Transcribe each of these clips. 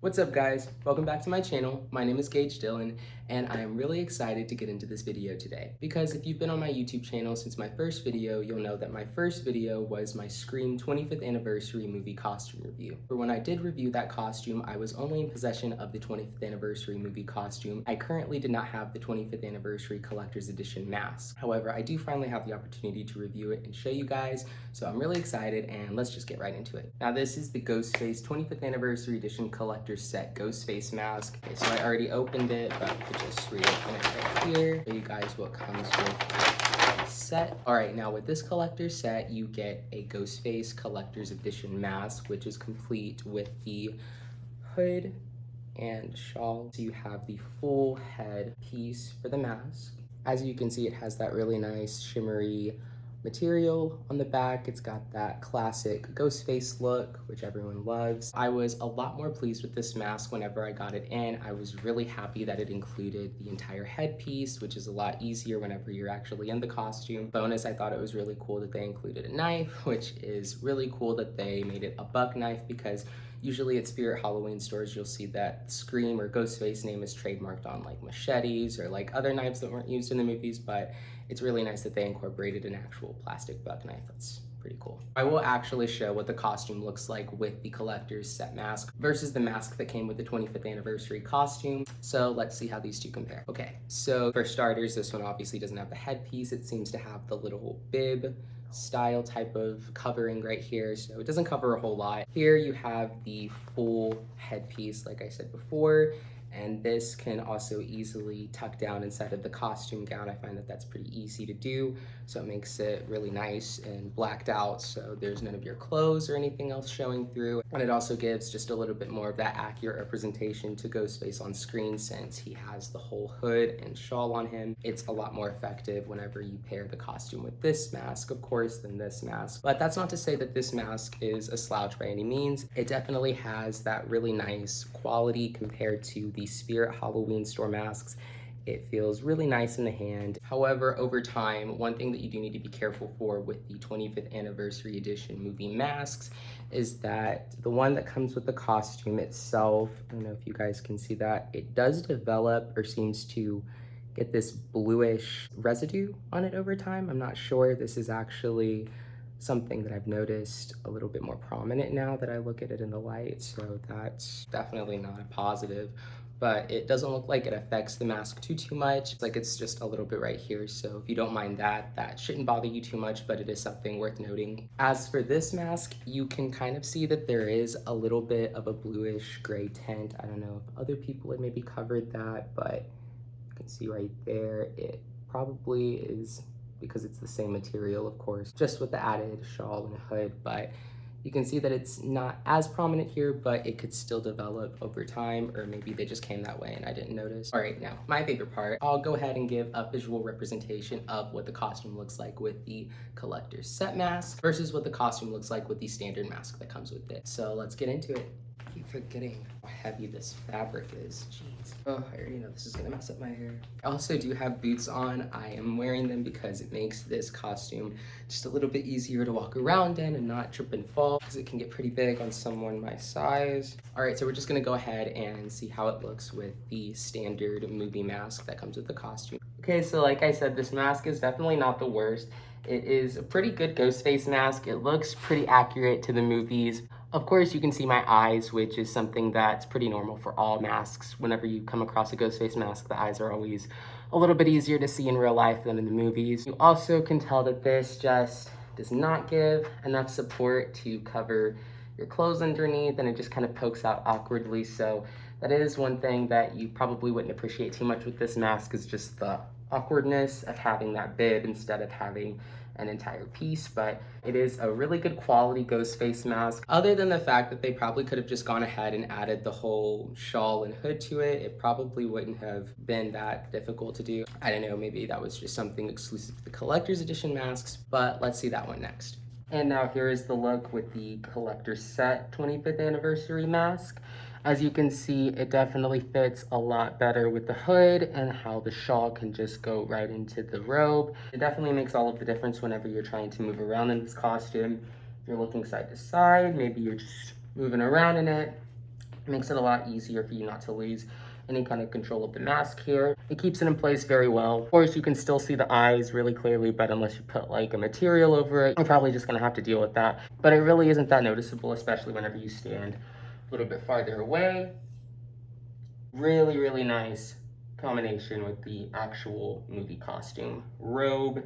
What's up guys? Welcome back to my channel. My name is Gage Dillon and I am really excited to get into this video today because if you've been on my YouTube channel since my first video, you'll know that my first video was my Scream 25th anniversary movie costume review. For when I did review that costume, I was only in possession of the 25th anniversary movie costume. I currently did not have the 25th anniversary collector's edition mask. However, I do finally have the opportunity to review it and show you guys, so I'm really excited and let's just get right into it. Now this is the GhostFace 25th anniversary edition collector's set GhostFace Mask. Okay, so I already opened it, but I could just reopen it right here, show you guys what comes with the set. All right, now with this collector's set, you get a GhostFace collector's edition mask, which is complete with the hood and shawl. So you have the full head piece for the mask. As you can see, it has that really nice shimmery material on the back. It's got that classic Ghostface look, which everyone loves. I was a lot more pleased with this mask whenever I got it in. I was really happy that it included the entire headpiece, which is a lot easier whenever you're actually in the costume. Bonus, I thought it was really cool that they included a knife, which is really cool that they made it a buck knife because usually at Spirit Halloween stores, you'll see that Scream or Ghostface name is trademarked on like machetes or like other knives that weren't used in the movies, but it's really nice that they incorporated an actual plastic buck knife. That's pretty cool. I will actually show what the costume looks like with the collector's set mask versus the mask that came with the 25th anniversary costume. So let's see how these two compare. Okay, so for starters, this one obviously doesn't have the headpiece. It seems to have the little bib style type of covering right here, so it doesn't cover a whole lot. Here you have the full headpiece, like I said before, and this can also easily tuck down inside of the costume gown. I find that that's pretty easy to do, so it makes it really nice and blacked out, so there's none of your clothes or anything else showing through. And it also gives just a little bit more of that accurate representation to Ghostface on screen since he has the whole hood and shawl on him. It's a lot more effective whenever you pair the costume with this mask, of course, than this mask. But that's not to say that this mask is a slouch by any means. It definitely has that really nice quality compared to the Spirit Halloween store masks. It feels really nice in the hand. However, over time, one thing that you do need to be careful for with the 25th anniversary edition movie masks is that the one that comes with the costume itself, I don't know if you guys can see that, it does develop or seems to get this bluish residue on it over time. I'm not sure. This is actually something that I've noticed a little bit more prominent now that I look at it in the light, so that's definitely not a positive. But it doesn't look like it affects the mask too much. It's like it's just a little bit right here, so if you don't mind that, that shouldn't bother you too much, but it is something worth noting. As for this mask, you can kind of see that there is a little bit of a bluish gray tint. I don't know if other people had maybe covered that, but you can see right there, it probably is because it's the same material, of course, just with the added shawl and hood, but you can see that it's not as prominent here, but it could still develop over time, or maybe they just came that way and I didn't notice. All right, now, my favorite part, I'll go ahead and give a visual representation of what the costume looks like with the collector's set mask versus what the costume looks like with the standard mask that comes with it. So let's get into it. I keep forgetting how heavy this fabric is. Jeez. Oh, I already know this is gonna mess up my hair. I also do have boots on. I am wearing them because it makes this costume just a little bit easier to walk around in and not trip and fall because it can get pretty big on someone my size. All right, so we're just gonna go ahead and see how it looks with the standard movie mask that comes with the costume. Okay, so like I said, this mask is definitely not the worst. It is a pretty good Ghostface mask. It looks pretty accurate to the movies. Of course, you can see my eyes, which is something that's pretty normal for all masks. Whenever you come across a Ghostface mask, the eyes are always a little bit easier to see in real life than in the movies. You also can tell that this just does not give enough support to cover your clothes underneath, and it just kind of pokes out awkwardly. So that is one thing that you probably wouldn't appreciate too much with this mask, is just the awkwardness of having that bib instead of having an entire piece. But it is a really good quality Ghostface mask. Other than the fact that they probably could have just gone ahead and added the whole shawl and hood to it, it probably wouldn't have been that difficult to do. I don't know, maybe that was just something exclusive to the collector's edition masks, but let's see that one next. And now here is the look with the collector's set 25th anniversary mask. As you can see, it definitely fits a lot better with the hood and how the shawl can just go right into the robe. It definitely makes all of the difference whenever you're trying to move around in this costume. You're looking side to side, maybe you're just moving around in it. It makes it a lot easier for you not to lose any kind of control of the mask here. It keeps it in place very well. Of course, you can still see the eyes really clearly, but unless you put like a material over it, you're probably just gonna have to deal with that. But it really isn't that noticeable, especially whenever you stand a little bit farther away. Really, really nice combination with the actual movie costume. Robe,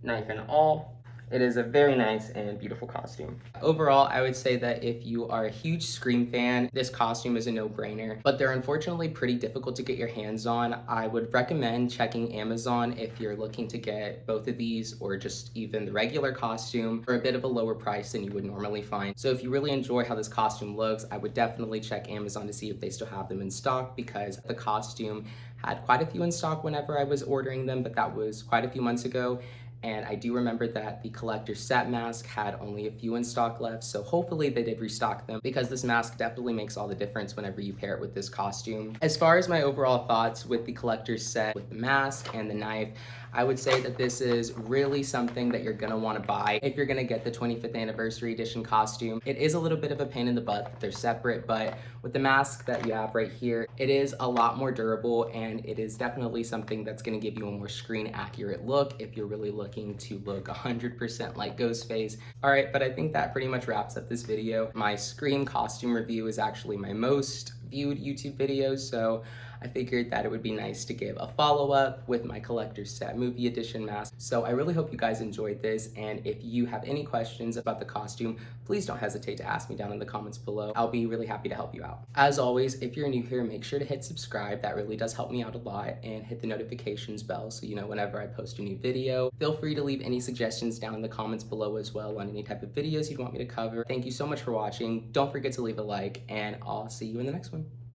knife and all. It is a very nice and beautiful costume. Overall, I would say that if you are a huge Scream fan, this costume is a no-brainer, but they're unfortunately pretty difficult to get your hands on. I would recommend checking Amazon if you're looking to get both of these or just even the regular costume for a bit of a lower price than you would normally find. So if you really enjoy how this costume looks, I would definitely check Amazon to see if they still have them in stock, because the costume had quite a few in stock whenever I was ordering them, but that was quite a few months ago. And I do remember that the collector's set mask had only a few in stock left, so hopefully they did restock them, because this mask definitely makes all the difference whenever you pair it with this costume. As far as my overall thoughts with the collector's set, with the mask and the knife, I would say that this is really something that you're gonna wanna buy if you're gonna get the 25th anniversary edition costume. It is a little bit of a pain in the butt that they're separate, but with the mask that you have right here, it is a lot more durable, and it is definitely something that's gonna give you a more screen accurate look if you're really looking to look 100% like Ghostface. All right, but I think that pretty much wraps up this video. My Scream costume review is actually my most viewed YouTube video, so I figured that it would be nice to give a follow-up with my collector's set movie edition mask. So I really hope you guys enjoyed this, and if you have any questions about the costume, please don't hesitate to ask me down in the comments below. I'll be really happy to help you out. As always, if you're new here, make sure to hit subscribe. That really does help me out a lot, and hit the notifications bell so you know whenever I post a new video. Feel free to leave any suggestions down in the comments below as well on any type of videos you'd want me to cover. Thank you so much for watching. Don't forget to leave a like, and I'll see you in the next one.